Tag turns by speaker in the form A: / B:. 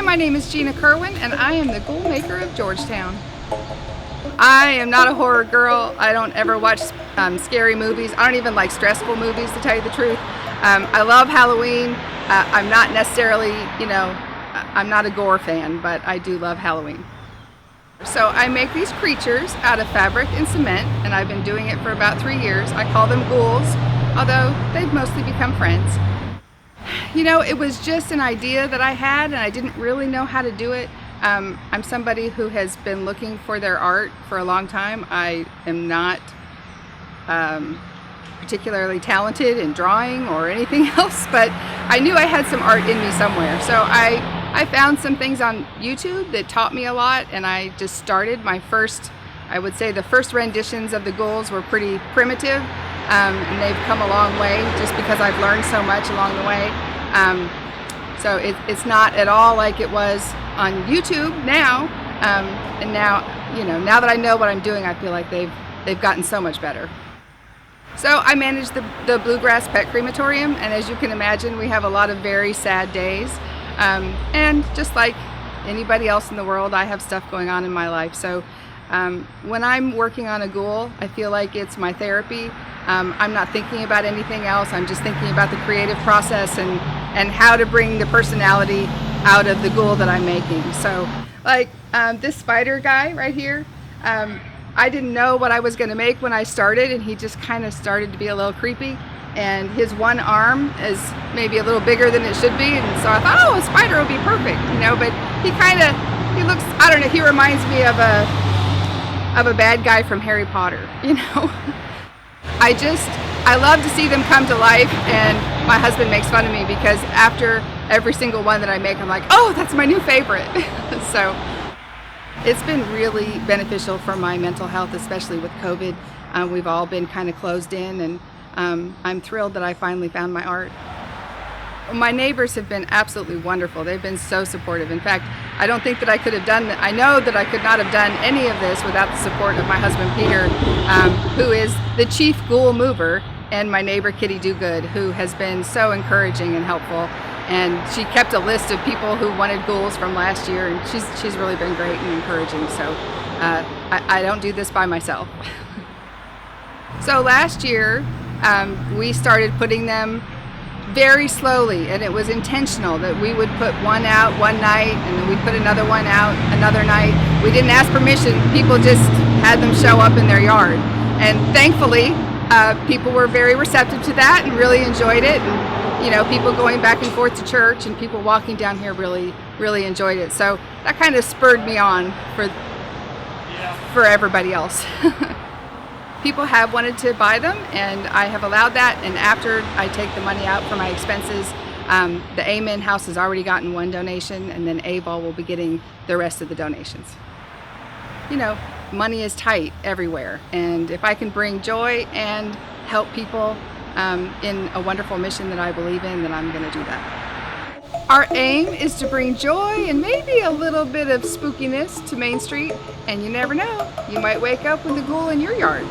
A: my name is Gina Kirwan, and I am the ghoul maker of Georgetown. I am not a horror girl. I don't ever watch scary movies. I don't even like stressful movies, to tell you the truth. I love Halloween. I'm not necessarily, I'm not a gore fan, but I do love Halloween. So I make these creatures out of fabric and cement, and I've been doing it for about 3 years. I call them ghouls, although they've mostly become friends. It was just an idea that I had, and I didn't really know how to do it. I'm somebody who has been looking for their art for a long time. I am not particularly talented in drawing or anything else, but I knew I had some art in me somewhere. So I found some things on YouTube that taught me a lot, and I just started. I would say the first renditions of the ghouls were pretty primitive, and they've come a long way just because I've learned so much along the way. So it's not at all like it was on YouTube now, and now that I know what I'm doing, I feel like they've gotten so much better. So I manage the Bluegrass Pet Crematorium, and as you can imagine, we have a lot of very sad days, and just like anybody else in the world, I have stuff going on in my life. So when I'm working on a ghoul, I feel like it's my therapy. I'm not thinking about anything else. I'm just thinking about the creative process and how to bring the personality out of the ghoul that I'm making. So like this spider guy right here, I didn't know what I was going to make when I started, and he just kind of started to be a little creepy, and his one arm is maybe a little bigger than it should be, and so I thought, oh, a spider would be perfect, but he looks, I don't know, he reminds me of a bad guy from Harry Potter, I love to see them come to life, and my husband makes fun of me because after every single one that I make, I'm like, oh, that's my new favorite. So it's been really beneficial for my mental health, especially with COVID. We've all been kind of closed in, and I'm thrilled that I finally found my art. My neighbors have been absolutely wonderful. They've been so supportive. In fact, I don't think that I could have done that. I know that I could not have done any of this without the support of my husband, Peter, who is the chief ghoul mover, and my neighbor, Kitty Dogood, who has been so encouraging and helpful. And she kept a list of people who wanted ghouls from last year, and she's really been great and encouraging. So I don't do this by myself. So last year, we started putting them very slowly, and it was intentional that we would put one out one night, and then we put another one out another night. We didn't ask permission. People just had them show up in their yard, and thankfully people were very receptive to that and really enjoyed it, and people going back and forth to church and people walking down here really enjoyed it. So that kind of spurred me on for everybody else. People have wanted to buy them, and I have allowed that, and after I take the money out for my expenses, the Amen House has already gotten one donation, and then ABOL will be getting the rest of the donations. Money is tight everywhere, and if I can bring joy and help people in a wonderful mission that I believe in, then I'm going to do that. Our aim is to bring joy and maybe a little bit of spookiness to Main Street, and you never know, you might wake up with a ghoul in your yard.